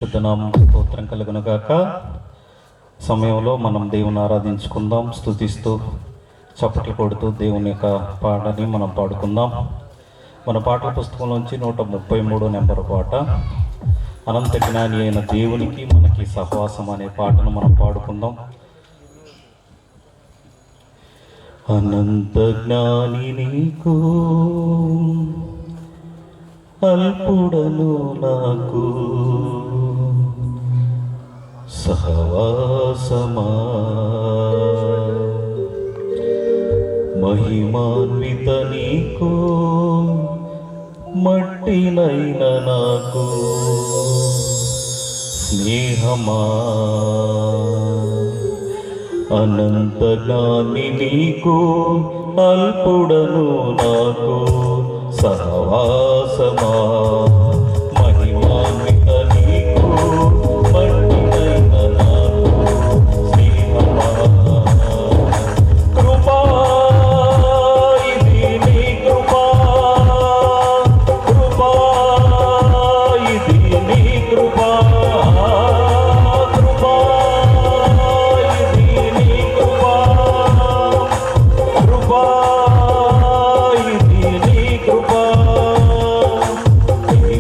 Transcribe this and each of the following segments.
శుద్ధనామం స్తోత్రం కలుగును గాక. సమయంలో మనం దేవుని ఆరాధించుకుందాం, స్తుతిస్తూ చప్పట్లు కొడుతూ దేవుని యొక్క పాటని మనం పాడుకుందాం. మన పాటల పుస్తకంలోంచి 133 నెంబర్ పాట, అనంత జ్ఞాని అయిన దేవునికి మనకి సహవాసం అనే పాటను మనం పాడుకుందాం. అనంత జ్ఞాని నీకు అల్పుడను నాకు సహవాసమా, మహిమాన్విత నీకు మట్టినైన నాకు స్నేహమా. అనంత జ్ఞాని నీకు అల్పుడను నాకు సహవాసమా, మహిమాన్విత నీకు మట్టినైన నాకు స్నేహమా. కృపా ఇది నీ కృపా, కృపా ఇది నీ కృపా, కృపా ఇది నీ కృపా, కృపా ఇది నీ కృపా. నీ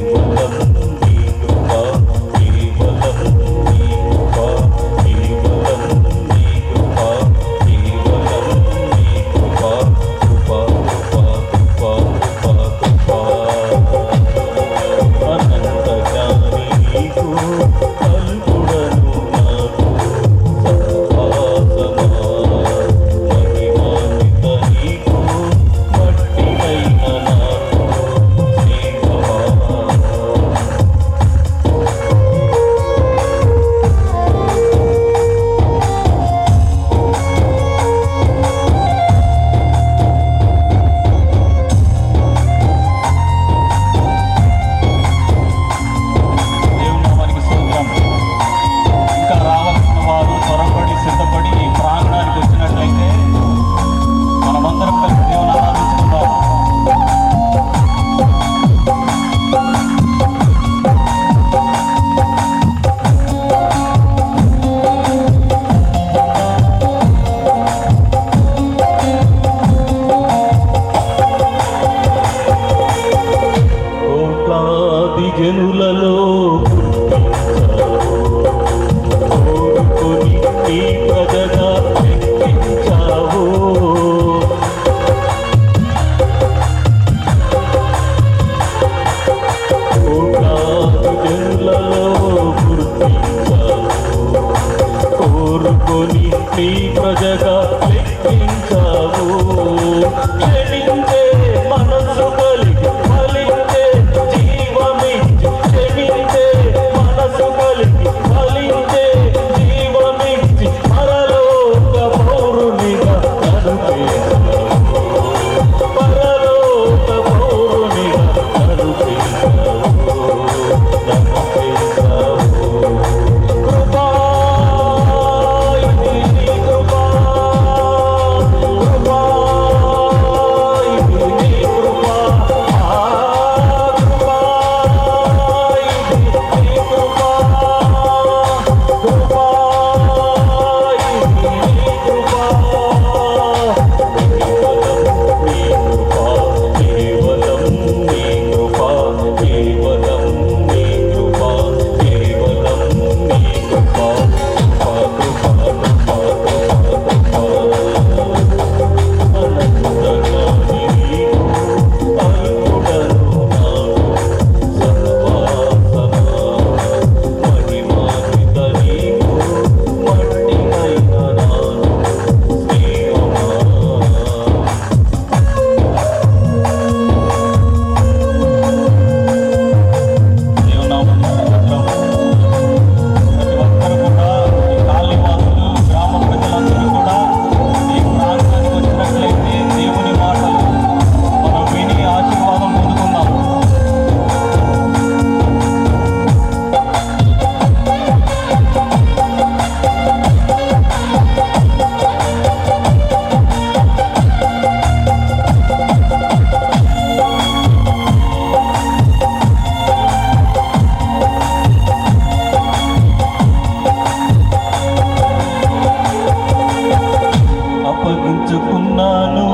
అప్పగించుకున్నాను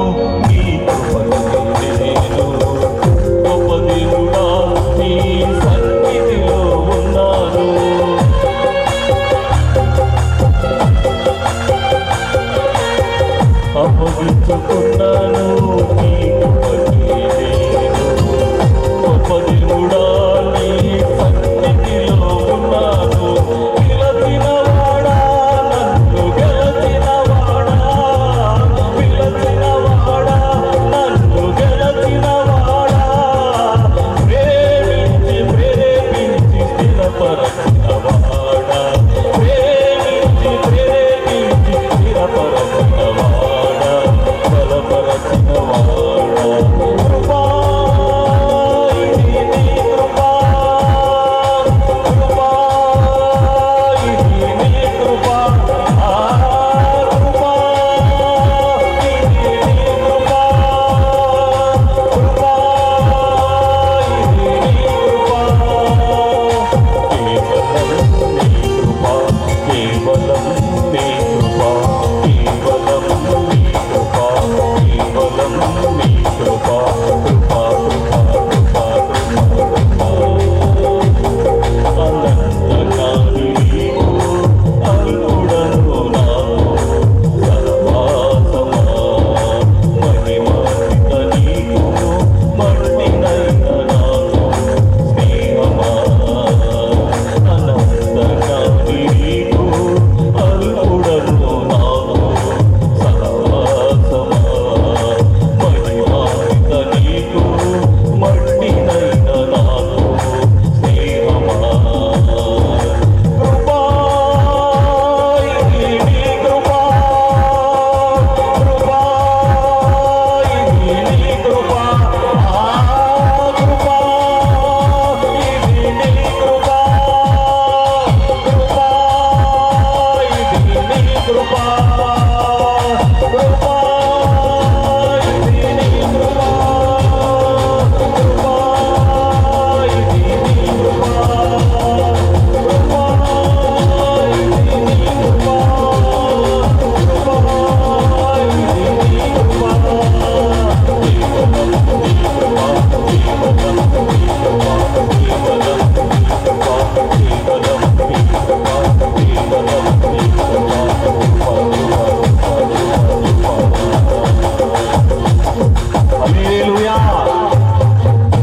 నీ కృపకు నేను గొప్ప దేవుడా నీ సన్నిధిలో ఉన్నాను అప్పగించుకున్నాను నీ కృపకు నేను గొప్ప దేవుడా నీ సన్నిధిలో ఉన్నాను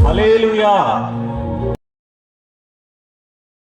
హల్లెలూయా.